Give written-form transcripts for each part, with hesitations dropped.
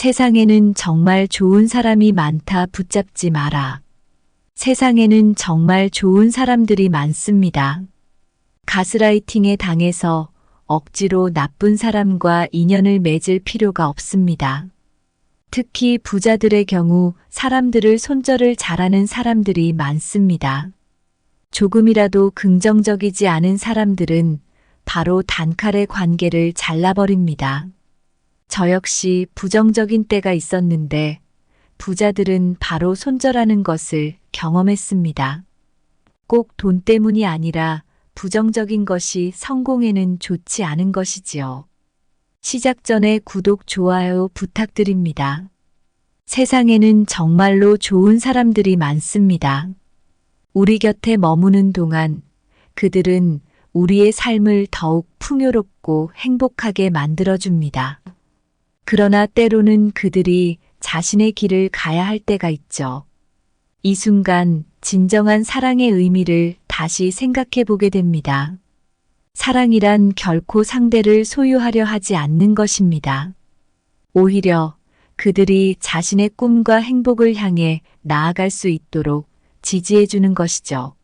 세상에는 정말 좋은 사람이 많다. 붙잡지 마라. 세상에는 정말 좋은 사람들이 많습니다. 가스라이팅에 당해서 억지로 나쁜 사람과 인연을 맺을 필요가 없습니다. 특히 부자들의 경우 사람들을 손절을 잘하는 사람들이 많습니다. 조금이라도 긍정적이지 않은 사람들은 바로 단칼에 관계를 잘라버립니다. 저 역시 부정적인 때가 있었는데 부자들은 바로 손절하는 것을 경험했습니다. 꼭 돈 때문이 아니라 부정적인 것이 성공에는 좋지 않은 것이지요. 시작 전에 구독, 좋아요 부탁드립니다. 세상에는 정말로 좋은 사람들이 많습니다. 우리 곁에 머무는 동안 그들은 우리의 삶을 더욱 풍요롭고 행복하게 만들어줍니다. 그러나 때로는 그들이 자신의 길을 가야 할 때가 있죠. 이 순간 진정한 사랑의 의미를 다시 생각해 보게 됩니다. 사랑이란 결코 상대를 소유하려 하지 않는 것입니다. 오히려 그들이 자신의 꿈과 행복을 향해 나아갈 수 있도록 지지해 주는 것이죠.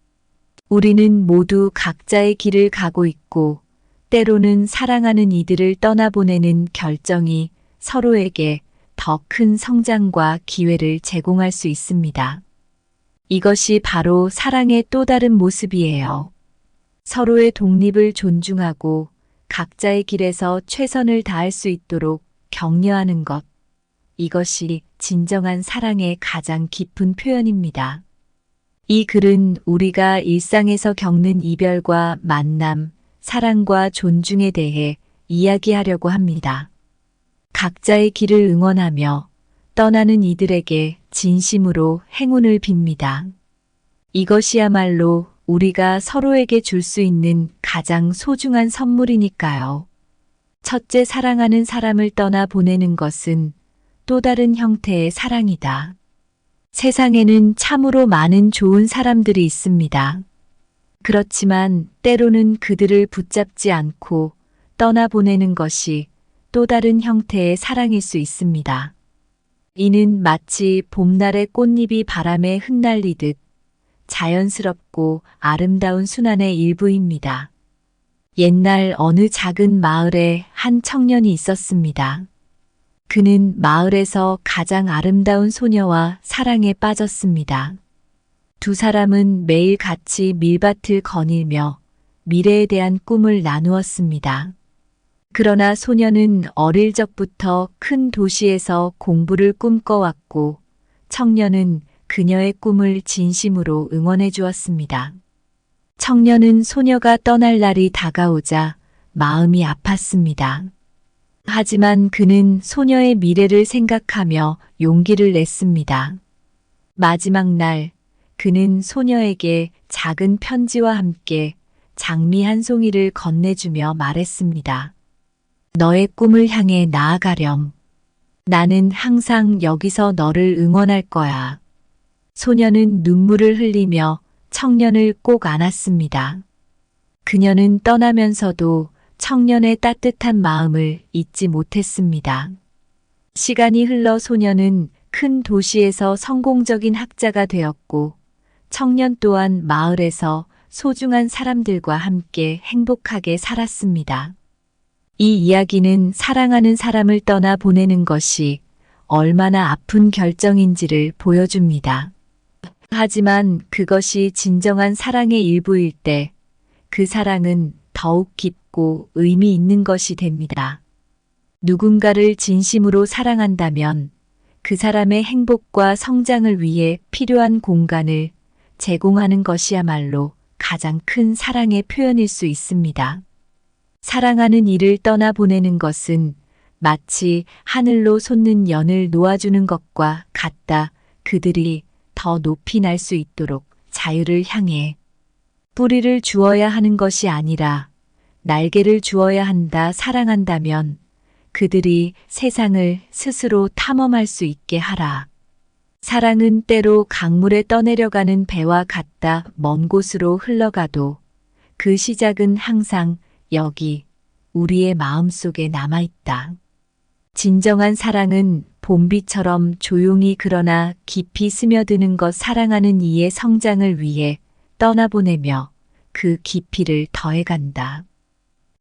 우리는 모두 각자의 길을 가고 있고 때로는 사랑하는 이들을 떠나보내는 결정이 서로에게 더 큰 성장과 기회를 제공할 수 있습니다. 이것이 바로 사랑의 또 다른 모습이에요. 서로의 독립을 존중하고 각자의 길에서 최선을 다할 수 있도록 격려하는 것. 이것이 진정한 사랑의 가장 깊은 표현입니다. 이 글은 우리가 일상에서 겪는 이별과 만남, 사랑과 존중에 대해 이야기하려고 합니다. 각자의 길을 응원하며 떠나는 이들에게 진심으로 행운을 빕니다. 이것이야말로 우리가 서로에게 줄 수 있는 가장 소중한 선물이니까요. 첫째, 사랑하는 사람을 떠나 보내는 것은 또 다른 형태의 사랑이다. 세상에는 참으로 많은 좋은 사람들이 있습니다. 그렇지만 때로는 그들을 붙잡지 않고 떠나보내는 것이 또 다른 형태의 사랑일 수 있습니다. 이는 마치 봄날의 꽃잎이 바람에 흩날리듯 자연스럽고 아름다운 순환의 일부입니다. 옛날 어느 작은 마을에 한 청년이 있었습니다. 그는 마을에서 가장 아름다운 소녀와 사랑에 빠졌습니다. 두 사람은 매일 같이 밀밭을 거닐며 미래에 대한 꿈을 나누었습니다. 그러나 소녀는 어릴 적부터 큰 도시에서 공부를 꿈꿔왔고 청년은 그녀의 꿈을 진심으로 응원해 주었습니다. 청년은 소녀가 떠날 날이 다가오자 마음이 아팠습니다. 하지만 그는 소녀의 미래를 생각하며 용기를 냈습니다. 마지막 날 그는 소녀에게 작은 편지와 함께 장미 한 송이를 건네주며 말했습니다. 너의 꿈을 향해 나아가렴. 나는 항상 여기서 너를 응원할 거야. 소녀는 눈물을 흘리며 청년을 꼭 안았습니다. 그녀는 떠나면서도 청년의 따뜻한 마음을 잊지 못했습니다. 시간이 흘러 소녀는 큰 도시에서 성공적인 학자가 되었고 청년 또한 마을에서 소중한 사람들과 함께 행복하게 살았습니다. 이 이야기는 사랑하는 사람을 떠나 보내는 것이 얼마나 아픈 결정인지를 보여줍니다. 하지만 그것이 진정한 사랑의 일부일 때 그 사랑은 더욱 깊고 의미 있는 것이 됩니다. 누군가를 진심으로 사랑한다면 그 사람의 행복과 성장을 위해 필요한 공간을 제공하는 것이야말로 가장 큰 사랑의 표현일 수 있습니다. 사랑하는 이를 떠나보내는 것은 마치 하늘로 솟는 연을 놓아주는 것과 같다. 그들이 더 높이 날 수 있도록 자유를 향해 뿌리를 주어야 하는 것이 아니라 날개를 주어야 한다. 사랑한다면 그들이 세상을 스스로 탐험할 수 있게 하라. 사랑은 때로 강물에 떠내려가는 배와 같다. 먼 곳으로 흘러가도 그 시작은 항상 여기 우리의 마음속에 남아있다. 진정한 사랑은 봄비처럼 조용히 그러나 깊이 스며드는 것 사랑하는 이의 성장을 위해 떠나보내며 그 깊이를 더해간다.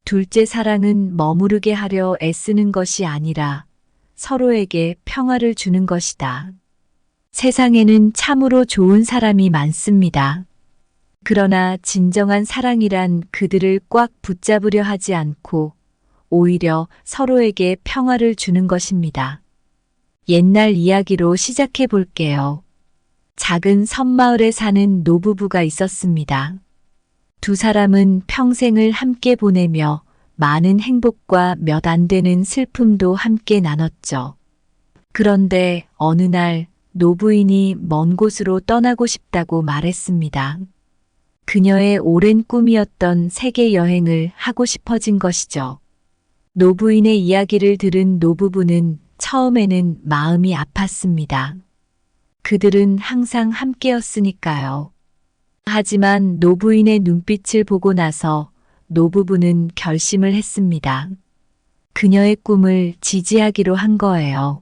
둘째 사랑은 머무르게 하려 애쓰는 것이 아니라 서로에게 평화를 주는 것이다. 세상에는 참으로 좋은 사람이 많습니다. 그러나 진정한 사랑이란 그들을 꽉 붙잡으려 하지 않고 오히려 서로에게 평화를 주는 것입니다. 옛날 이야기로 시작해 볼게요. 작은 섬마을에 사는 노부부가 있었습니다. 두 사람은 평생을 함께 보내며 많은 행복과 몇 안 되는 슬픔도 함께 나눴죠. 그런데 어느 날 노부인이 먼 곳으로 떠나고 싶다고 말했습니다. 그녀의 오랜 꿈이었던 세계 여행을 하고 싶어진 것이죠. 노부인의 이야기를 들은 노부부는 처음에는 마음이 아팠습니다. 그들은 항상 함께였으니까요. 하지만 노부인의 눈빛을 보고 나서 노부부는 결심을 했습니다. 그녀의 꿈을 지지하기로 한 거예요.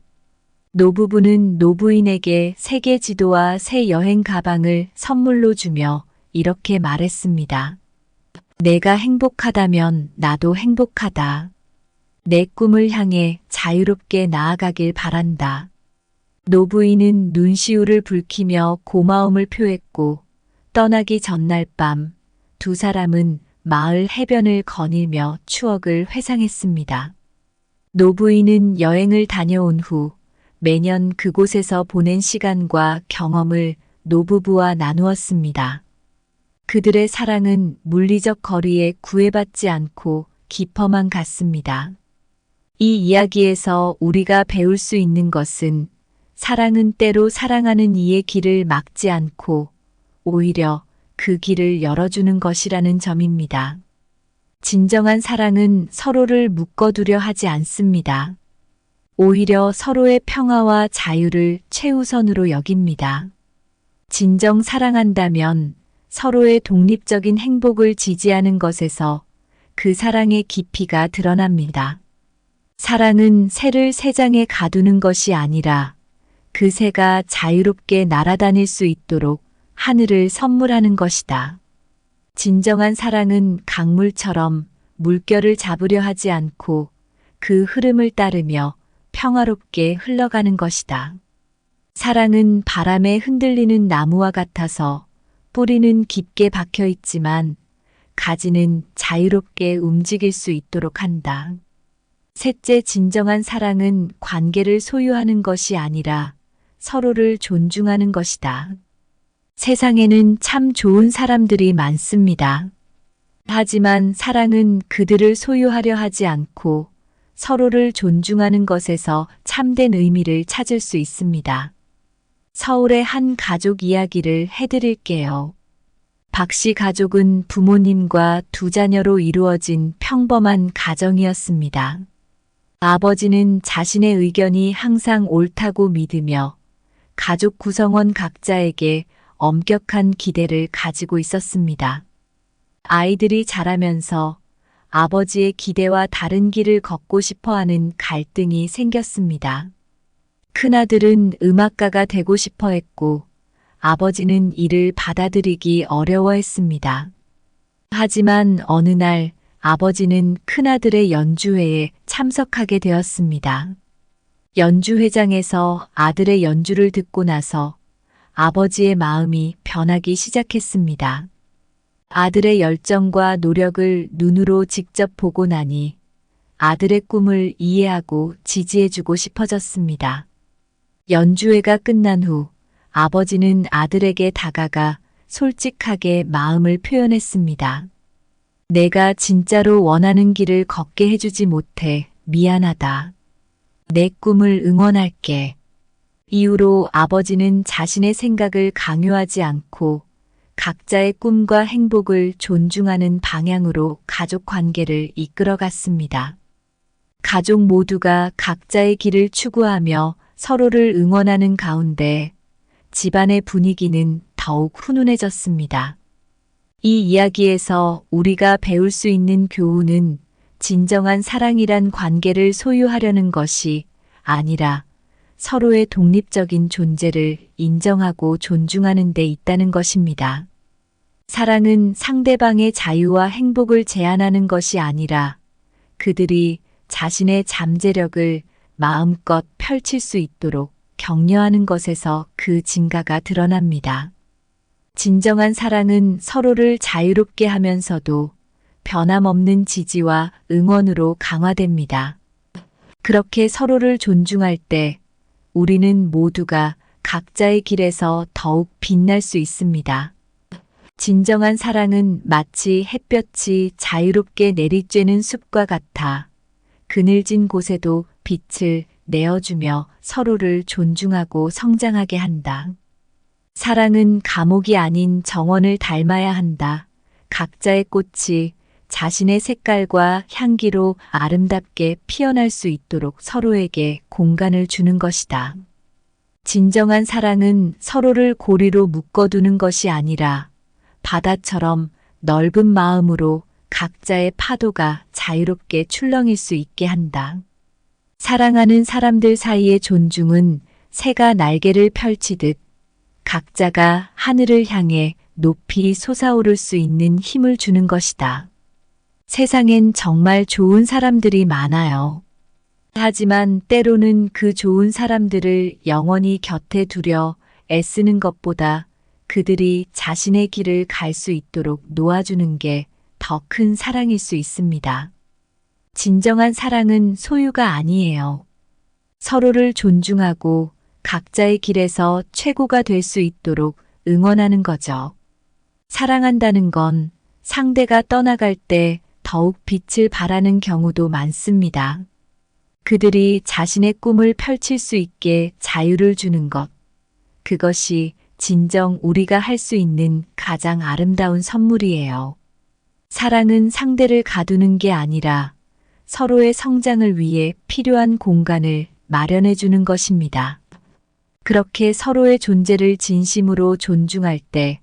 노부부는 노부인에게 세계 지도와 새 여행 가방을 선물로 주며 이렇게 말했습니다. 내가 행복하다면 나도 행복하다. 내 꿈을 향해 자유롭게 나아가길 바란다. 노부인은 눈시울을 붉히며 고마움을 표했고 떠나기 전날 밤 두 사람은 마을 해변을 거닐며 추억을 회상했습니다. 노부인은 여행을 다녀온 후 매년 그곳에서 보낸 시간과 경험을 노부부와 나누었습니다. 그들의 사랑은 물리적 거리에 구애받지 않고 깊어만 갔습니다. 이 이야기에서 우리가 배울 수 있는 것은 사랑은 때로 사랑하는 이의 길을 막지 않고 오히려 그 길을 열어주는 것이라는 점입니다. 진정한 사랑은 서로를 묶어두려 하지 않습니다. 오히려 서로의 평화와 자유를 최우선으로 여깁니다. 진정 사랑한다면 서로의 독립적인 행복을 지지하는 것에서 그 사랑의 깊이가 드러납니다. 사랑은 새를 새장에 가두는 것이 아니라 그 새가 자유롭게 날아다닐 수 있도록 하늘을 선물하는 것이다. 진정한 사랑은 강물처럼 물결을 잡으려 하지 않고 그 흐름을 따르며 평화롭게 흘러가는 것이다. 사랑은 바람에 흔들리는 나무와 같아서 뿌리는 깊게 박혀 있지만 가지는 자유롭게 움직일 수 있도록 한다. 셋째, 진정한 사랑은 관계를 소유하는 것이 아니라 서로를 존중하는 것이다. 세상에는 참 좋은 사람들이 많습니다. 하지만 사랑은 그들을 소유하려 하지 않고 서로를 존중하는 것에서 참된 의미를 찾을 수 있습니다. 서울의 한 가족 이야기를 해드릴게요. 박 씨 가족은 부모님과 두 자녀로 이루어진 평범한 가정이었습니다. 아버지는 자신의 의견이 항상 옳다고 믿으며 가족 구성원 각자에게 엄격한 기대를 가지고 있었습니다. 아이들이 자라면서 아버지의 기대와 다른 길을 걷고 싶어하는 갈등이 생겼습니다. 큰아들은 음악가가 되고 싶어 했고 아버지는 이를 받아들이기 어려워했습니다. 하지만 어느 날 아버지는 큰아들의 연주회에 참석하게 되었습니다. 연주회장에서 아들의 연주를 듣고 나서 아버지의 마음이 변하기 시작했습니다. 아들의 열정과 노력을 눈으로 직접 보고 나니 아들의 꿈을 이해하고 지지해주고 싶어졌습니다. 연주회가 끝난 후 아버지는 아들에게 다가가 솔직하게 마음을 표현했습니다. 내가 진짜로 원하는 길을 걷게 해주지 못해 미안하다. 내 꿈을 응원할게. 이후로 아버지는 자신의 생각을 강요하지 않고 각자의 꿈과 행복을 존중하는 방향으로 가족 관계를 이끌어갔습니다. 가족 모두가 각자의 길을 추구하며 서로를 응원하는 가운데 집안의 분위기는 더욱 훈훈해졌습니다. 이 이야기에서 우리가 배울 수 있는 교훈은 진정한 사랑이란 관계를 소유하려는 것이 아니라 서로의 독립적인 존재를 인정하고 존중하는 데 있다는 것입니다. 사랑은 상대방의 자유와 행복을 제한하는 것이 아니라 그들이 자신의 잠재력을 마음껏 펼칠 수 있도록 격려하는 것에서 그 진가가 드러납니다. 진정한 사랑은 서로를 자유롭게 하면서도 변함없는 지지와 응원으로 강화됩니다. 그렇게 서로를 존중할 때 우리는 모두가 각자의 길에서 더욱 빛날 수 있습니다. 진정한 사랑은 마치 햇볕이 자유롭게 내리쬐는 숲과 같아 그늘진 곳에도 빛을 내어주며 서로를 존중하고 성장하게 한다. 사랑은 감옥이 아닌 정원을 닮아야 한다. 각자의 꽃이 자신의 색깔과 향기로 아름답게 피어날 수 있도록 서로에게 공간을 주는 것이다. 진정한 사랑은 서로를 고리로 묶어두는 것이 아니라 바다처럼 넓은 마음으로 각자의 파도가 자유롭게 출렁일 수 있게 한다. 사랑하는 사람들 사이의 존중은 새가 날개를 펼치듯 각자가 하늘을 향해 높이 솟아오를 수 있는 힘을 주는 것이다. 세상엔 정말 좋은 사람들이 많아요. 하지만 때로는 그 좋은 사람들을 영원히 곁에 두려 애쓰는 것보다 그들이 자신의 길을 갈 수 있도록 놓아주는 게 더 큰 사랑일 수 있습니다. 진정한 사랑은 소유가 아니에요. 서로를 존중하고 각자의 길에서 최고가 될 수 있도록 응원하는 거죠. 사랑한다는 건 상대가 떠나갈 때 더욱 빛을 발하는 경우도 많습니다. 그들이 자신의 꿈을 펼칠 수 있게 자유를 주는 것. 그것이 진정 우리가 할 수 있는 가장 아름다운 선물이에요. 사랑은 상대를 가두는 게 아니라 서로의 성장을 위해 필요한 공간을 마련해 주는 것입니다. 그렇게 서로의 존재를 진심으로 존중할 때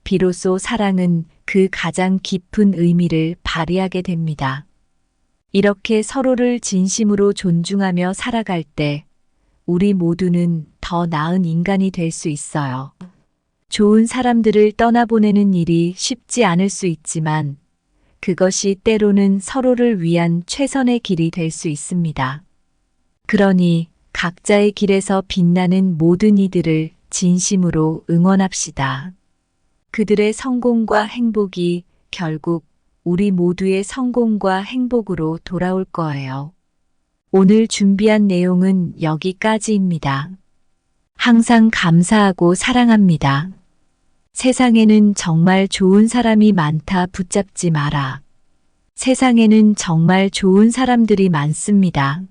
비로소 사랑은 그 가장 깊은 의미를 발휘하게 됩니다. 이렇게 서로를 진심으로 존중하며 살아갈 때 우리 모두는 더 나은 인간이 될 수 있어요. 좋은 사람들을 떠나보내는 일이 쉽지 않을 수 있지만 그것이 때로는 서로를 위한 최선의 길이 될 수 있습니다. 그러니 각자의 길에서 빛나는 모든 이들을 진심으로 응원합시다. 그들의 성공과 행복이 결국 우리 모두의 성공과 행복으로 돌아올 거예요. 오늘 준비한 내용은 여기까지입니다. 항상 감사하고 사랑합니다. 세상에는 정말 좋은 사람이 많다. 붙잡지 마라. 세상에는 정말 좋은 사람들이 많습니다.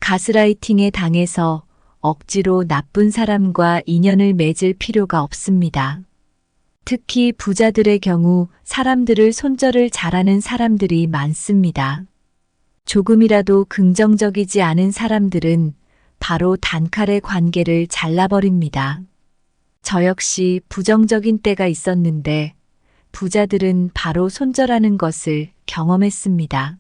가스라이팅에 당해서 억지로 나쁜 사람과 인연을 맺을 필요가 없습니다. 특히 부자들의 경우 사람들을 손절을 잘하는 사람들이 많습니다. 조금이라도 긍정적이지 않은 사람들은 바로 단칼에 관계를 잘라버립니다. 저 역시 부정적인 때가 있었는데 부자들은 바로 손절하는 것을 경험했습니다.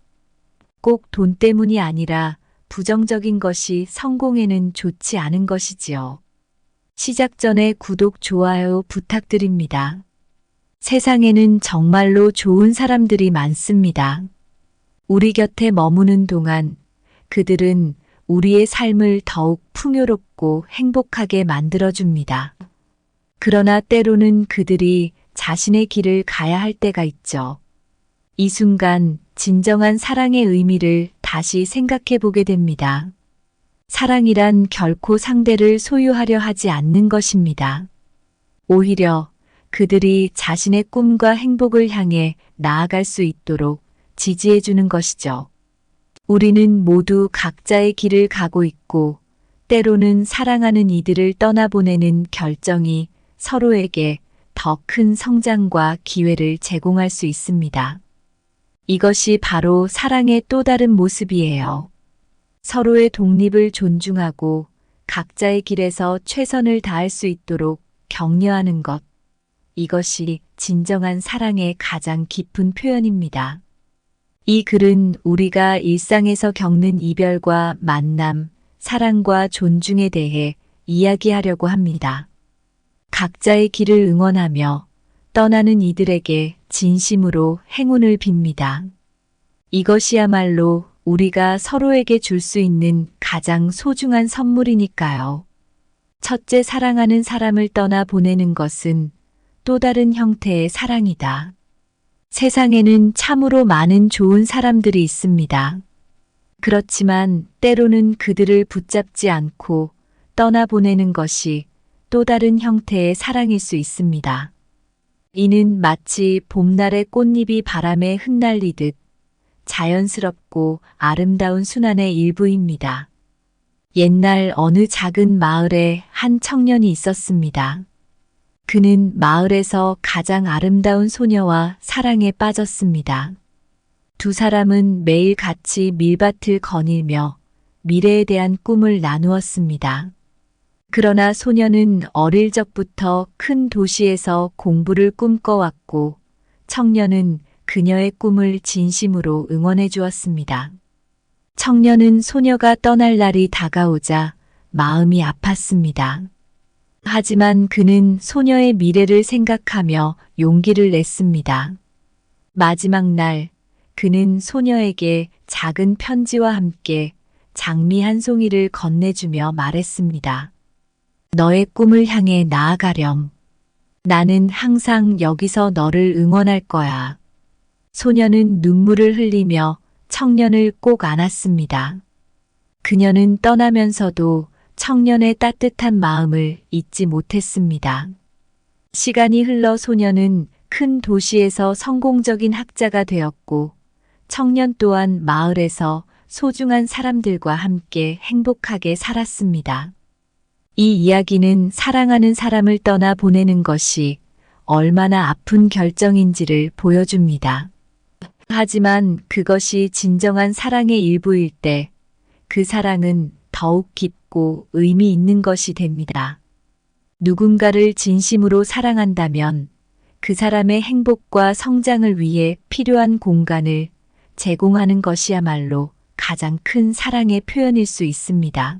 꼭 돈 때문이 아니라 부정적인 것이 성공에는 좋지 않은 것이지요. 시작 전에 구독, 좋아요 부탁드립니다. 세상에는 정말로 좋은 사람들이 많습니다. 우리 곁에 머무는 동안 그들은 우리의 삶을 더욱 풍요롭고 행복하게 만들어줍니다. 그러나 때로는 그들이 자신의 길을 가야 할 때가 있죠. 이 순간 진정한 사랑의 의미를 다시 생각해 보게 됩니다. 사랑이란 결코 상대를 소유하려 하지 않는 것입니다. 오히려 그들이 자신의 꿈과 행복을 향해 나아갈 수 있도록 지지해 주는 것이죠. 우리는 모두 각자의 길을 가고 있고 때로는 사랑하는 이들을 떠나보내는 결정이 서로에게 더 큰 성장과 기회를 제공할 수 있습니다. 이것이 바로 사랑의 또 다른 모습이에요. 서로의 독립을 존중하고 각자의 길에서 최선을 다할 수 있도록 격려하는 것. 이것이 진정한 사랑의 가장 깊은 표현입니다. 이 글은 우리가 일상에서 겪는 이별과 만남, 사랑과 존중에 대해 이야기하려고 합니다. 각자의 길을 응원하며 떠나는 이들에게 진심으로 행운을 빕니다. 이것이야말로 우리가 서로에게 줄 수 있는 가장 소중한 선물이니까요. 첫째, 사랑하는 사람을 떠나 보내는 것은 또 다른 형태의 사랑이다. 세상에는 참으로 많은 좋은 사람들이 있습니다. 그렇지만 때로는 그들을 붙잡지 않고 떠나보내는 것이 또 다른 형태의 사랑일 수 있습니다. 이는 마치 봄날의 꽃잎이 바람에 흩날리듯 자연스럽고 아름다운 순환의 일부입니다. 옛날 어느 작은 마을에 한 청년이 있었습니다. 그는 마을에서 가장 아름다운 소녀와 사랑에 빠졌습니다. 두 사람은 매일 같이 밀밭을 거닐며 미래에 대한 꿈을 나누었습니다. 그러나 소녀는 어릴 적부터 큰 도시에서 공부를 꿈꿔왔고 청년은 그녀의 꿈을 진심으로 응원해 주었습니다. 청년은 소녀가 떠날 날이 다가오자 마음이 아팠습니다. 하지만 그는 소녀의 미래를 생각하며 용기를 냈습니다. 마지막 날, 그는 소녀에게 작은 편지와 함께 장미 한 송이를 건네주며 말했습니다. 너의 꿈을 향해 나아가렴. 나는 항상 여기서 너를 응원할 거야. 소녀는 눈물을 흘리며 청년을 꼭 안았습니다. 그녀는 떠나면서도 청년의 따뜻한 마음을 잊지 못했습니다. 시간이 흘러 소녀는 큰 도시에서 성공적인 학자가 되었고, 청년 또한 마을에서 소중한 사람들과 함께 행복하게 살았습니다. 이 이야기는 사랑하는 사람을 떠나 보내는 것이 얼마나 아픈 결정인지를 보여줍니다. 하지만 그것이 진정한 사랑의 일부일 때 그 사랑은 더욱 깊고 의미 있는 것이 됩니다. 누군가를 진심으로 사랑한다면 그 사람의 행복과 성장을 위해 필요한 공간을 제공하는 것이야말로 가장 큰 사랑의 표현일 수 있습니다.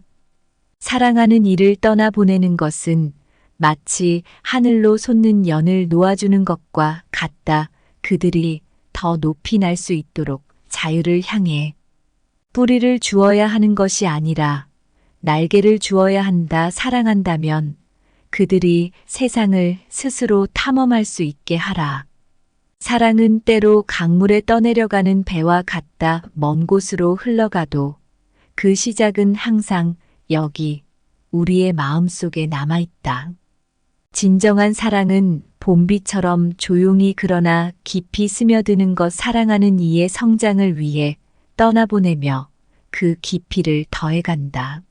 사랑하는 이를 떠나보내는 것은 마치 하늘로 솟는 연을 놓아주는 것과 같다. 그들이 더 높이 날 수 있도록 자유를 향해 뿌리를 주어야 하는 것이 아니라 날개를 주어야 한다. 사랑한다면 그들이 세상을 스스로 탐험할 수 있게 하라. 사랑은 때로 강물에 떠내려가는 배와 같다. 먼 곳으로 흘러가도 그 시작은 항상 여기 우리의 마음속에 남아있다. 진정한 사랑은 봄비처럼 조용히 그러나 깊이 스며드는 것. 사랑하는 이의 성장을 위해 떠나보내며 그 깊이를 더해간다.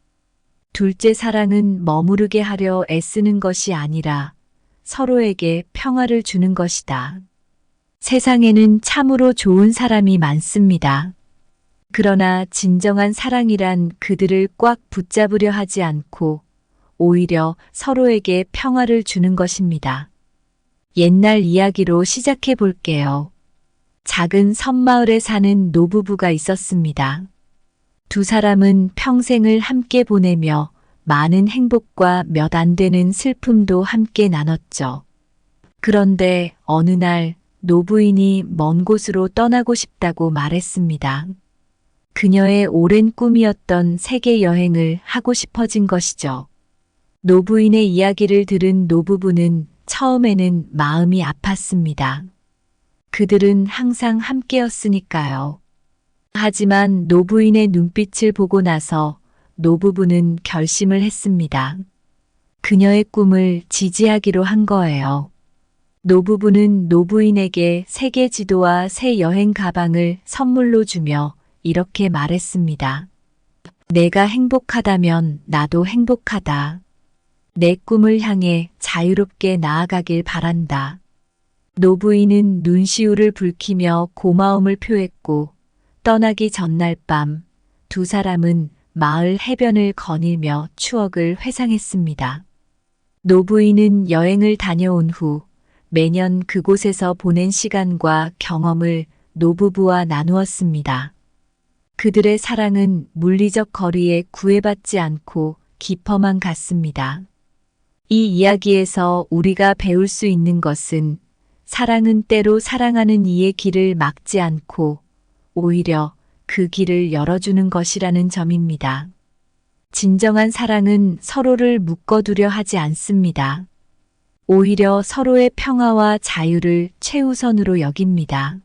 둘째, 사랑은 머무르게 하려 애쓰는 것이 아니라 서로에게 평화를 주는 것이다. 세상에는 참으로 좋은 사람이 많습니다. 그러나 진정한 사랑이란 그들을 꽉 붙잡으려 하지 않고 오히려 서로에게 평화를 주는 것입니다. 옛날 이야기로 시작해 볼게요. 작은 섬마을에 사는 노부부가 있었습니다. 두 사람은 평생을 함께 보내며 많은 행복과 몇 안 되는 슬픔도 함께 나눴죠. 그런데 어느 날 노부인이 먼 곳으로 떠나고 싶다고 말했습니다. 그녀의 오랜 꿈이었던 세계 여행을 하고 싶어진 것이죠. 노부인의 이야기를 들은 노부부는 처음에는 마음이 아팠습니다. 그들은 항상 함께였으니까요. 하지만 노부인의 눈빛을 보고 나서 노부부는 결심을 했습니다. 그녀의 꿈을 지지하기로 한 거예요. 노부부는 노부인에게 세계 지도와 새 여행 가방을 선물로 주며 이렇게 말했습니다. 내가 행복하다면 나도 행복하다. 내 꿈을 향해 자유롭게 나아가길 바란다. 노부인은 눈시울을 붉히며 고마움을 표했고 떠나기 전날 밤 두 사람은 마을 해변을 거닐며 추억을 회상했습니다. 노부인은 여행을 다녀온 후 매년 그곳에서 보낸 시간과 경험을 노부부와 나누었습니다. 그들의 사랑은 물리적 거리에 구애받지 않고 깊어만 갔습니다. 이 이야기에서 우리가 배울 수 있는 것은 사랑은 때로 사랑하는 이의 길을 막지 않고 오히려 그 길을 열어주는 것이라는 점입니다. 진정한 사랑은 서로를 묶어두려 하지 않습니다. 오히려 서로의 평화와 자유를 최우선으로 여깁니다.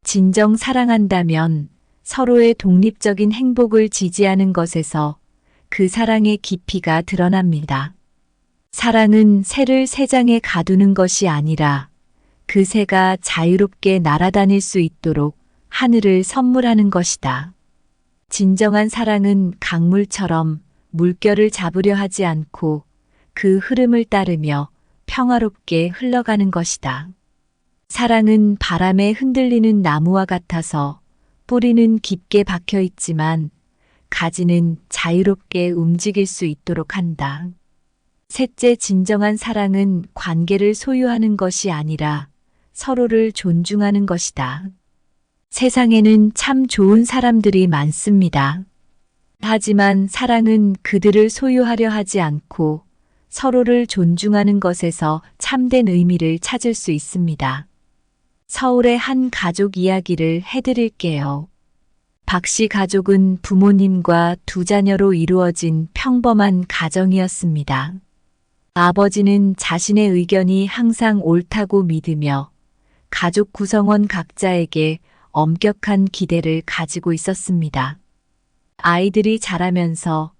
진정 사랑한다면 서로의 독립적인 행복을 지지하는 것에서 그 사랑의 깊이가 드러납니다. 사랑은 새를 새장에 가두는 것이 아니라 그 새가 자유롭게 날아다닐 수 있도록 하늘을 선물하는 것이다. 진정한 사랑은 강물처럼 물결을 잡으려 하지 않고 그 흐름을 따르며 평화롭게 흘러가는 것이다. 사랑은 바람에 흔들리는 나무와 같아서 뿌리는 깊게 박혀 있지만 가지는 자유롭게 움직일 수 있도록 한다. 셋째, 진정한 사랑은 관계를 소유하는 것이 아니라 서로를 존중하는 것이다. 세상에는 참 좋은 사람들이 많습니다. 하지만 사랑은 그들을 소유하려 하지 않고 서로를 존중하는 것에서 참된 의미를 찾을 수 있습니다. 서울의 한 가족 이야기를 해드릴게요. 박 씨 가족은 부모님과 두 자녀로 이루어진 평범한 가정이었습니다. 아버지는 자신의 의견이 항상 옳다고 믿으며 가족 구성원 각자에게 엄격한 기대를 가지고 있었습니다. 아이들이 자라면서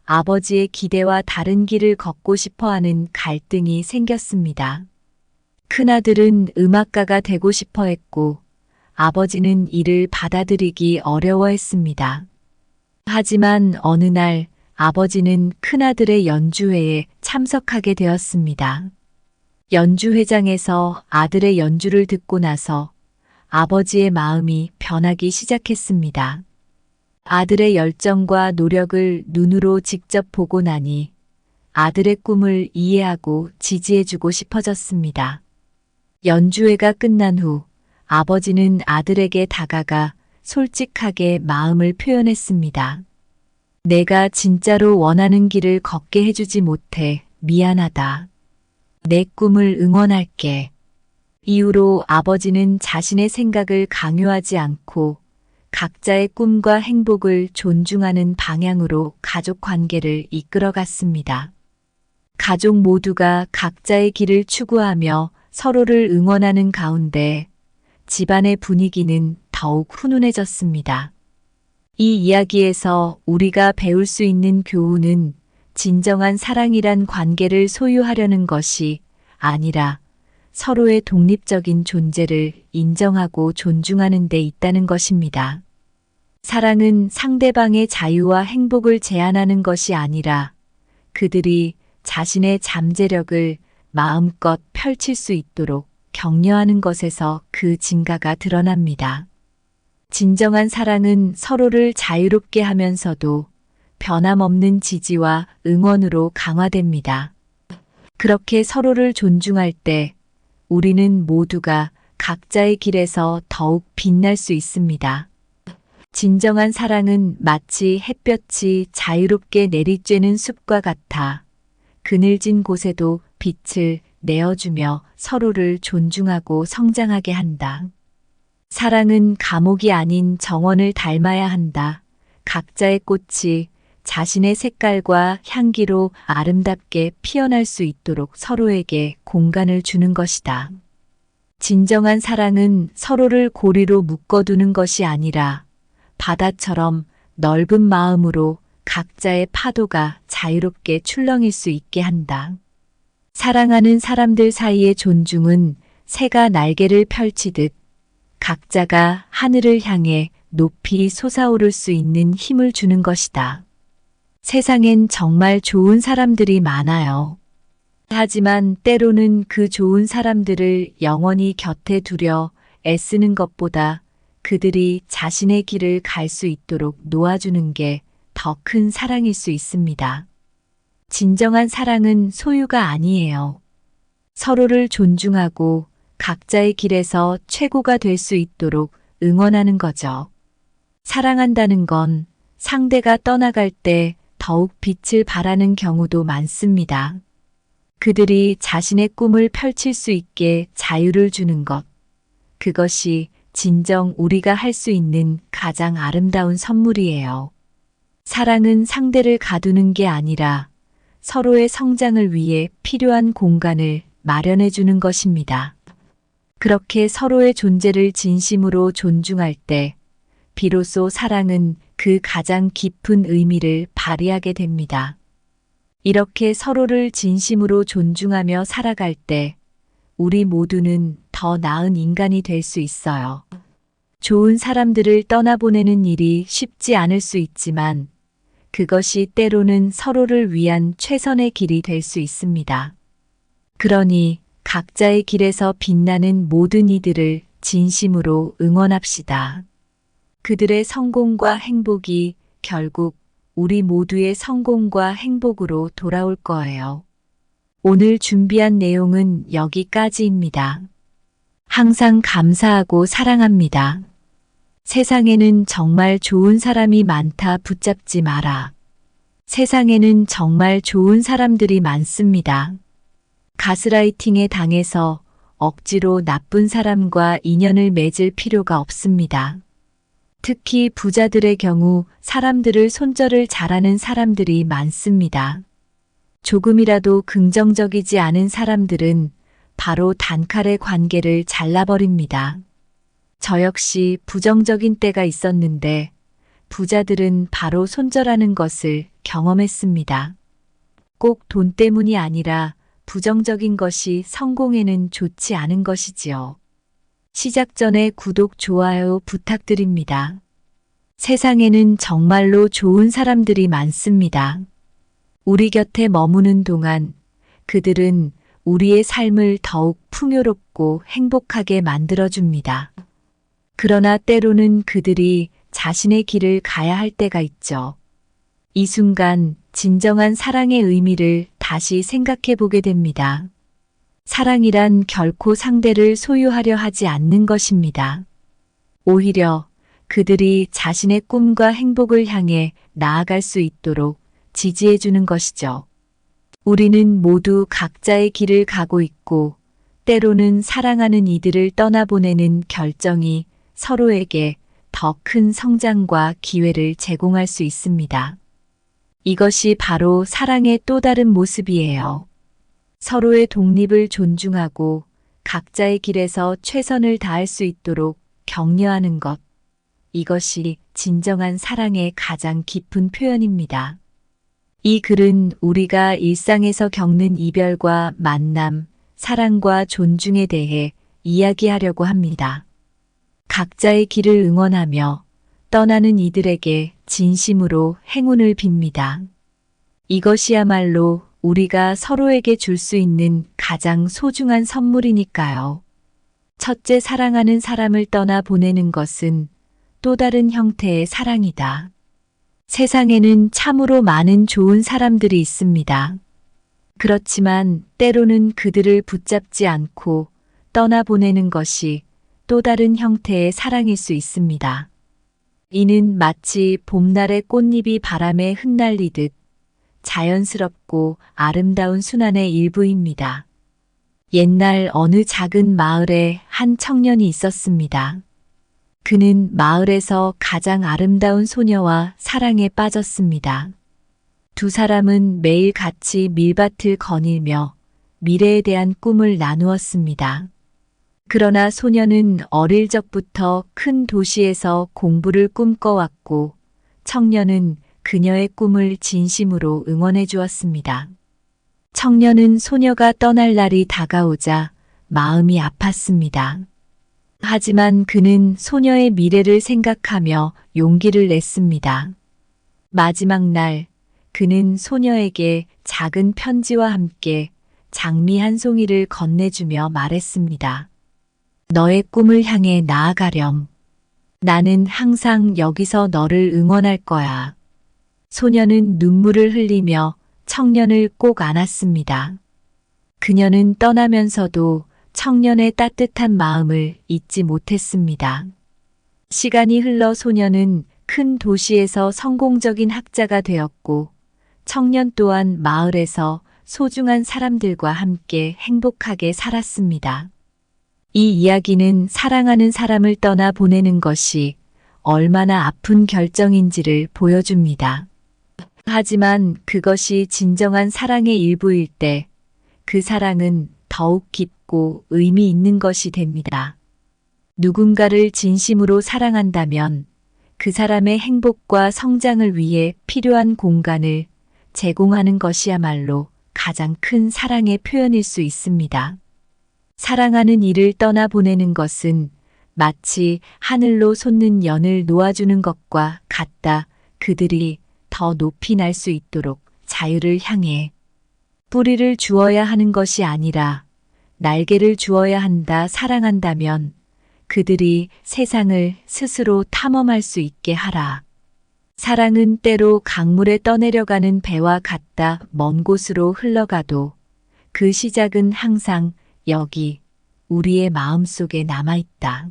아버지의 기대와 다른 길을 걷고 싶어 하는 갈등이 생겼습니다. 큰아들은 음악가가 되고 싶어 했고 아버지는 이를 받아들이기 어려워했습니다. 하지만 어느 날 아버지는 큰아들의 연주회에 참석하게 되었습니다. 연주회장에서 아들의 연주를 듣고 나서 아버지의 마음이 변하기 시작했습니다. 아들의 열정과 노력을 눈으로 직접 보고 나니 아들의 꿈을 이해하고 지지해주고 싶어졌습니다. 연주회가 끝난 후 아버지는 아들에게 다가가 솔직하게 마음을 표현했습니다. 내가 진짜로 원하는 길을 걷게 해주지 못해 미안하다. 내 꿈을 응원할게. 이후로 아버지는 자신의 생각을 강요하지 않고 각자의 꿈과 행복을 존중하는 방향으로 가족 관계를 이끌어갔습니다. 가족 모두가 각자의 길을 추구하며 서로를 응원하는 가운데 집안의 분위기는 더욱 훈훈해졌습니다. 이 이야기에서 우리가 배울 수 있는 교훈은 진정한 사랑이란 관계를 소유하려는 것이 아니라 서로의 독립적인 존재를 인정하고 존중하는 데 있다는 것입니다. 사랑은 상대방의 자유와 행복을 제한하는 것이 아니라 그들이 자신의 잠재력을 마음껏 펼칠 수 있도록 격려하는 것에서 그 진가가 드러납니다. 진정한 사랑은 서로를 자유롭게 하면서도 변함없는 지지와 응원으로 강화됩니다. 그렇게 서로를 존중할 때 우리는 모두가 각자의 길에서 더욱 빛날 수 있습니다. 진정한 사랑은 마치 햇볕이 자유롭게 내리쬐는 숲과 같아 그늘진 곳에도 빛을 내어주며 서로를 존중하고 성장하게 한다. 사랑은 감옥이 아닌 정원을 닮아야 한다. 각자의 꽃이 자신의 색깔과 향기로 아름답게 피어날 수 있도록 서로에게 공간을 주는 것이다. 진정한 사랑은 서로를 고리로 묶어두는 것이 아니라 바다처럼 넓은 마음으로 각자의 파도가 자유롭게 출렁일 수 있게 한다. 사랑하는 사람들 사이의 존중은 새가 날개를 펼치듯 각자가 하늘을 향해 높이 솟아오를 수 있는 힘을 주는 것이다. 세상엔 정말 좋은 사람들이 많아요. 하지만 때로는 그 좋은 사람들을 영원히 곁에 두려 애쓰는 것보다 그들이 자신의 길을 갈 수 있도록 놓아주는 게 더 큰 사랑일 수 있습니다. 진정한 사랑은 소유가 아니에요. 서로를 존중하고 각자의 길에서 최고가 될 수 있도록 응원하는 거죠. 사랑한다는 건 상대가 떠나갈 때 더욱 빛을 발하는 경우도 많습니다. 그들이 자신의 꿈을 펼칠 수 있게 자유를 주는 것. 그것이 진정 우리가 할 수 있는 가장 아름다운 선물이에요. 사랑은 상대를 가두는 게 아니라 서로의 성장을 위해 필요한 공간을 마련해 주는 것입니다. 그렇게 서로의 존재를 진심으로 존중할 때 비로소 사랑은 그 가장 깊은 의미를 발휘하게 됩니다. 이렇게 서로를 진심으로 존중하며 살아갈 때 우리 모두는 더 나은 인간이 될 수 있어요. 좋은 사람들을 떠나보내는 일이 쉽지 않을 수 있지만 그것이 때로는 서로를 위한 최선의 길이 될 수 있습니다. 그러니 각자의 길에서 빛나는 모든 이들을 진심으로 응원합시다. 그들의 성공과 행복이 결국 우리 모두의 성공과 행복으로 돌아올 거예요. 오늘 준비한 내용은 여기까지입니다. 항상 감사하고 사랑합니다. 세상에는 정말 좋은 사람이 많다. 붙잡지 마라. 세상에는 정말 좋은 사람들이 많습니다. 가스라이팅에 당해서 억지로 나쁜 사람과 인연을 맺을 필요가 없습니다. 특히 부자들의 경우 사람들을 손절을 잘하는 사람들이 많습니다. 조금이라도 긍정적이지 않은 사람들은 바로 단칼에 관계를 잘라버립니다. 저 역시 부정적인 때가 있었는데 부자들은 바로 손절하는 것을 경험했습니다. 꼭 돈 때문이 아니라 부정적인 것이 성공에는 좋지 않은 것이지요. 시작 전에 구독, 좋아요 부탁드립니다. 세상에는 정말로 좋은 사람들이 많습니다. 우리 곁에 머무는 동안 그들은 우리의 삶을 더욱 풍요롭고 행복하게 만들어줍니다. 그러나 때로는 그들이 자신의 길을 가야 할 때가 있죠. 이 순간 진정한 사랑의 의미를 다시 생각해 보게 됩니다. 사랑이란 결코 상대를 소유하려 하지 않는 것입니다. 오히려 그들이 자신의 꿈과 행복을 향해 나아갈 수 있도록 지지해 주는 것이죠. 우리는 모두 각자의 길을 가고 있고 때로는 사랑하는 이들을 떠나보내는 결정이 서로에게 더 큰 성장과 기회를 제공할 수 있습니다. 이것이 바로 사랑의 또 다른 모습이에요. 서로의 독립을 존중하고 각자의 길에서 최선을 다할 수 있도록 격려하는 것. 이것이 진정한 사랑의 가장 깊은 표현입니다. 이 글은 우리가 일상에서 겪는 이별과 만남, 사랑과 존중에 대해 이야기하려고 합니다. 각자의 길을 응원하며 떠나는 이들에게 진심으로 행운을 빕니다. 이것이야말로 우리가 서로에게 줄 수 있는 가장 소중한 선물이니까요. 첫째, 사랑하는 사람을 떠나 보내는 것은 또 다른 형태의 사랑이다. 세상에는 참으로 많은 좋은 사람들이 있습니다. 그렇지만 때로는 그들을 붙잡지 않고 떠나보내는 것이 또 다른 형태의 사랑일 수 있습니다. 이는 마치 봄날의 꽃잎이 바람에 흩날리듯 자연스럽고 아름다운 순환의 일부입니다. 옛날 어느 작은 마을에 한 청년이 있었습니다. 그는 마을에서 가장 아름다운 소녀와 사랑에 빠졌습니다. 두 사람은 매일 같이 밀밭을 거닐며 미래에 대한 꿈을 나누었습니다. 그러나 소녀는 어릴 적부터 큰 도시에서 공부를 꿈꿔왔고 청년은 그녀의 꿈을 진심으로 응원해 주었습니다. 청년은 소녀가 떠날 날이 다가오자 마음이 아팠습니다. 하지만 그는 소녀의 미래를 생각하며 용기를 냈습니다. 마지막 날 그는 소녀에게 작은 편지와 함께 장미 한 송이를 건네주며 말했습니다. 너의 꿈을 향해 나아가렴. 나는 항상 여기서 너를 응원할 거야. 소녀는 눈물을 흘리며 청년을 꼭 안았습니다. 그녀는 떠나면서도 청년의 따뜻한 마음을 잊지 못했습니다. 시간이 흘러 소녀는 큰 도시에서 성공적인 학자가 되었고, 청년 또한 마을에서 소중한 사람들과 함께 행복하게 살았습니다. 이 이야기는 사랑하는 사람을 떠나 보내는 것이 얼마나 아픈 결정인지를 보여줍니다. 하지만 그것이 진정한 사랑의 일부일 때 그 사랑은 더욱 깊고 의미 있는 것이 됩니다. 누군가를 진심으로 사랑한다면 그 사람의 행복과 성장을 위해 필요한 공간을 제공하는 것이야말로 가장 큰 사랑의 표현일 수 있습니다. 사랑하는 이를 떠나보내는 것은 마치 하늘로 솟는 연을 놓아주는 것과 같다. 그들이 더 높이 날 수 있도록 자유를 향해 뿌리를 주어야 하는 것이 아니라 날개를 주어야 한다. 사랑한다면 그들이 세상을 스스로 탐험할 수 있게 하라. 사랑은 때로 강물에 떠내려가는 배와 같다. 먼 곳으로 흘러가도 그 시작은 항상 여기 우리의 마음속에 남아있다.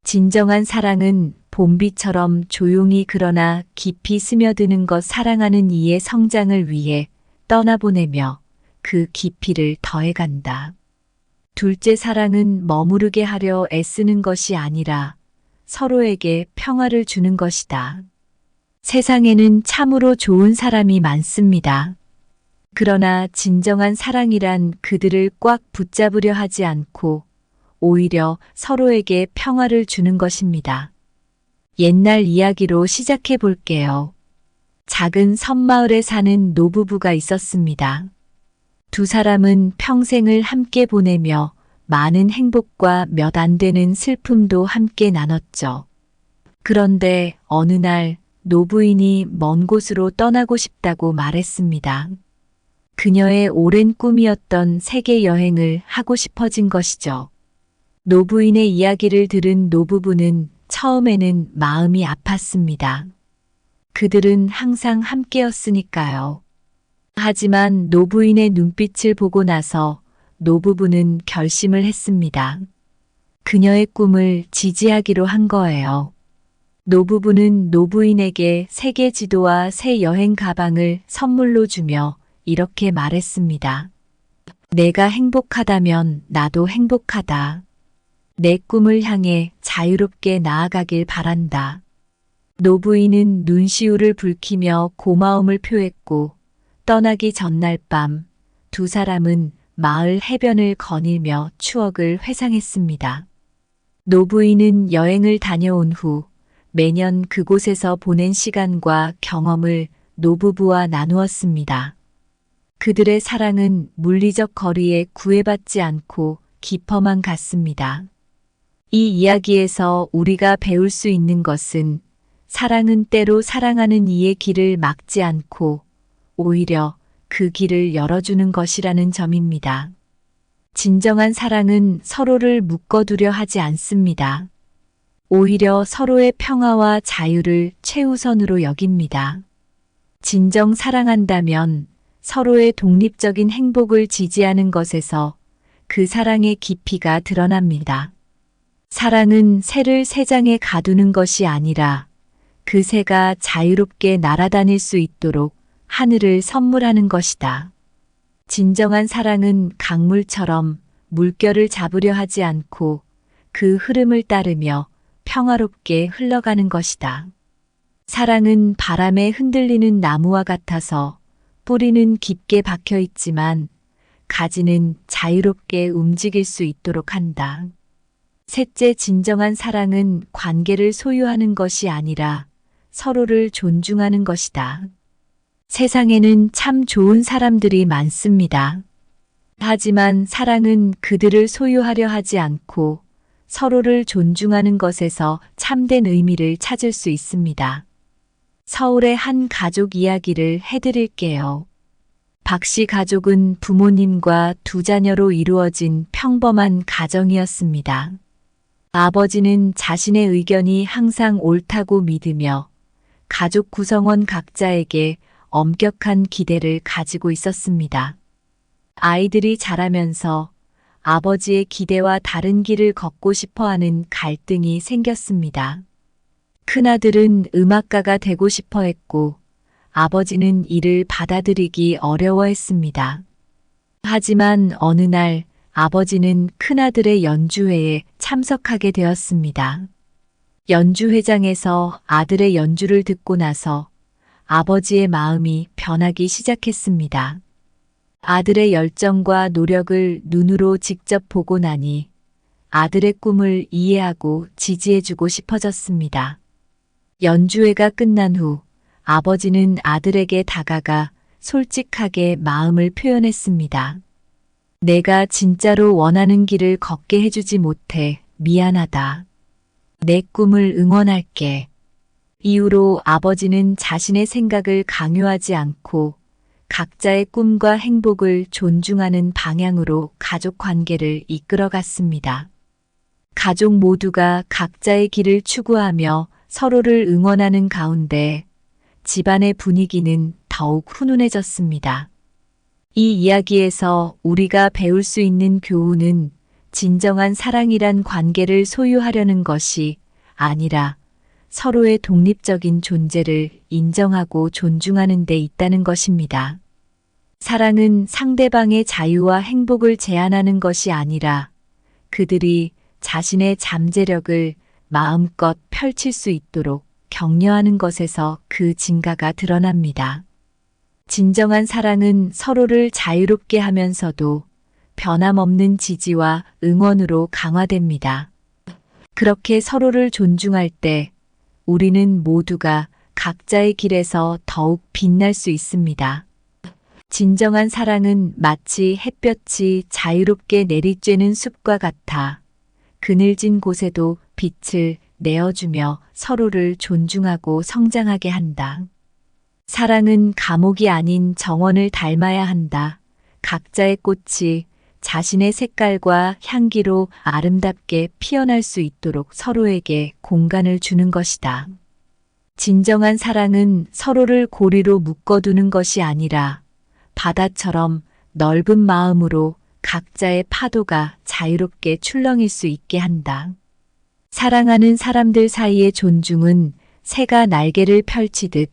진정한 사랑은 봄비처럼 조용히 그러나 깊이 스며드는 것. 사랑하는 이의 성장을 위해 떠나보내며 그 깊이를 더해간다. 둘째, 사랑은 머무르게 하려 애쓰는 것이 아니라 서로에게 평화를 주는 것이다. 세상에는 참으로 좋은 사람이 많습니다. 그러나 진정한 사랑이란 그들을 꽉 붙잡으려 하지 않고 오히려 서로에게 평화를 주는 것입니다. 옛날 이야기로 시작해 볼게요. 작은 섬마을에 사는 노부부가 있었습니다. 두 사람은 평생을 함께 보내며 많은 행복과 몇 안 되는 슬픔도 함께 나눴죠. 그런데 어느 날 노부인이 먼 곳으로 떠나고 싶다고 말했습니다. 그녀의 오랜 꿈이었던 세계 여행을 하고 싶어진 것이죠. 노부인의 이야기를 들은 노부부는 처음에는 마음이 아팠습니다. 그들은 항상 함께였으니까요. 하지만 노부인의 눈빛을 보고 나서 노부부는 결심을 했습니다. 그녀의 꿈을 지지하기로 한 거예요. 노부부는 노부인에게 세계 지도와 새 여행 가방을 선물로 주며 이렇게 말했습니다. 내가 행복하다면 나도 행복하다. 내 꿈을 향해 자유롭게 나아가길 바란다. 노부인은 눈시울을 붉히며 고마움을 표했고 떠나기 전날 밤 두 사람은 마을 해변을 거닐며 추억을 회상했습니다. 노부인은 여행을 다녀온 후 매년 그곳에서 보낸 시간과 경험을 노부부와 나누었습니다. 그들의 사랑은 물리적 거리에 구애받지 않고 깊어만 갔습니다. 이 이야기에서 우리가 배울 수 있는 것은 사랑은 때로 사랑하는 이의 길을 막지 않고 오히려 그 길을 열어주는 것이라는 점입니다. 진정한 사랑은 서로를 묶어두려 하지 않습니다. 오히려 서로의 평화와 자유를 최우선으로 여깁니다. 진정 사랑한다면 서로의 독립적인 행복을 지지하는 것에서 그 사랑의 깊이가 드러납니다. 사랑은 새를 새장에 가두는 것이 아니라 그 새가 자유롭게 날아다닐 수 있도록 하늘을 선물하는 것이다. 진정한 사랑은 강물처럼 물결을 잡으려 하지 않고 그 흐름을 따르며 평화롭게 흘러가는 것이다. 사랑은 바람에 흔들리는 나무와 같아서 뿌리는 깊게 박혀 있지만 가지는 자유롭게 움직일 수 있도록 한다. 셋째, 진정한 사랑은 관계를 소유하는 것이 아니라 서로를 존중하는 것이다. 세상에는 참 좋은 사람들이 많습니다. 하지만 사랑은 그들을 소유하려 하지 않고 서로를 존중하는 것에서 참된 의미를 찾을 수 있습니다. 서울의 한 가족 이야기를 해드릴게요. 박 씨 가족은 부모님과 두 자녀로 이루어진 평범한 가정이었습니다. 아버지는 자신의 의견이 항상 옳다고 믿으며 가족 구성원 각자에게 엄격한 기대를 가지고 있었습니다. 아이들이 자라면서 아버지의 기대와 다른 길을 걷고 싶어 하는 갈등이 생겼습니다. 큰아들은 음악가가 되고 싶어 했고 아버지는 이를 받아들이기 어려워했습니다. 하지만 어느 날 아버지는 큰아들의 연주회에 참석하게 되었습니다. 연주회장에서 아들의 연주를 듣고 나서 아버지의 마음이 변하기 시작했습니다. 아들의 열정과 노력을 눈으로 직접 보고 나니 아들의 꿈을 이해하고 지지해주고 싶어졌습니다. 연주회가 끝난 후 아버지는 아들에게 다가가 솔직하게 마음을 표현했습니다. 내가 진짜로 원하는 길을 걷게 해주지 못해 미안하다. 내 꿈을 응원할게. 이후로 아버지는 자신의 생각을 강요하지 않고 각자의 꿈과 행복을 존중하는 방향으로 가족 관계를 이끌어갔습니다. 가족 모두가 각자의 길을 추구하며 서로를 응원하는 가운데 집안의 분위기는 더욱 훈훈해졌습니다. 이 이야기에서 우리가 배울 수 있는 교훈은 진정한 사랑이란 관계를 소유하려는 것이 아니라 서로의 독립적인 존재를 인정하고 존중하는 데 있다는 것입니다. 사랑은 상대방의 자유와 행복을 제한하는 것이 아니라 그들이 자신의 잠재력을 마음껏 펼칠 수 있도록 격려하는 것에서 그 진가가 드러납니다. 진정한 사랑은 서로를 자유롭게 하면서도 변함없는 지지와 응원으로 강화됩니다. 그렇게 서로를 존중할 때 우리는 모두가 각자의 길에서 더욱 빛날 수 있습니다. 진정한 사랑은 마치 햇볕이 자유롭게 내리쬐는 숲과 같아 그늘진 곳에도 빛을 내어주며 서로를 존중하고 성장하게 한다. 사랑은 감옥이 아닌 정원을 닮아야 한다. 각자의 꽃이 자신의 색깔과 향기로 아름답게 피어날 수 있도록 서로에게 공간을 주는 것이다. 진정한 사랑은 서로를 고리로 묶어두는 것이 아니라 바다처럼 넓은 마음으로 각자의 파도가 자유롭게 출렁일 수 있게 한다. 사랑하는 사람들 사이의 존중은 새가 날개를 펼치듯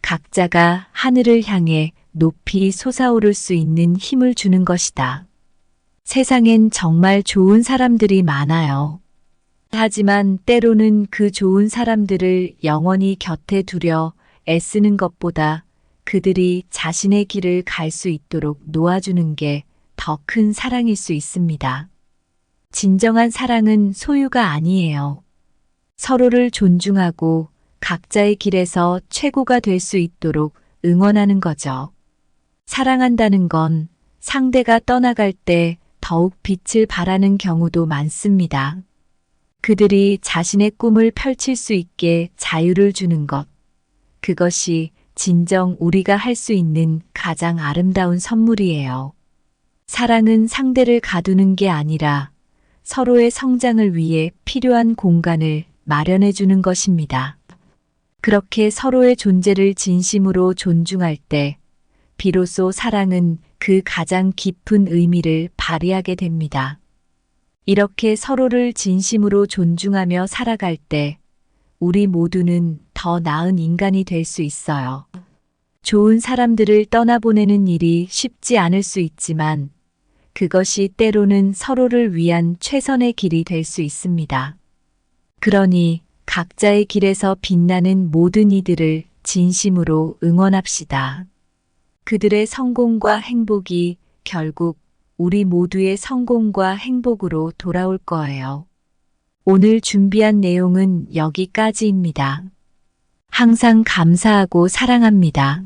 각자가 하늘을 향해 높이 솟아오를 수 있는 힘을 주는 것이다. 세상엔 정말 좋은 사람들이 많아요. 하지만 때로는 그 좋은 사람들을 영원히 곁에 두려 애쓰는 것보다 그들이 자신의 길을 갈 수 있도록 놓아주는 게 더 큰 사랑일 수 있습니다. 진정한 사랑은 소유가 아니에요. 서로를 존중하고 각자의 길에서 최고가 될 수 있도록 응원하는 거죠. 사랑한다는 건 상대가 떠나갈 때 더욱 빛을 발하는 경우도 많습니다. 그들이 자신의 꿈을 펼칠 수 있게 자유를 주는 것. 그것이 진정 우리가 할 수 있는 가장 아름다운 선물이에요. 사랑은 상대를 가두는 게 아니라 서로의 성장을 위해 필요한 공간을 마련해 주는 것입니다. 그렇게 서로의 존재를 진심으로 존중할 때 비로소 사랑은 그 가장 깊은 의미를 발휘하게 됩니다. 이렇게 서로를 진심으로 존중하며 살아갈 때 우리 모두는 더 나은 인간이 될 수 있어요. 좋은 사람들을 떠나보내는 일이 쉽지 않을 수 있지만 그것이 때로는 서로를 위한 최선의 길이 될 수 있습니다. 그러니 각자의 길에서 빛나는 모든 이들을 진심으로 응원합시다. 그들의 성공과 행복이 결국 우리 모두의 성공과 행복으로 돌아올 거예요. 오늘 준비한 내용은 여기까지입니다. 항상 감사하고 사랑합니다.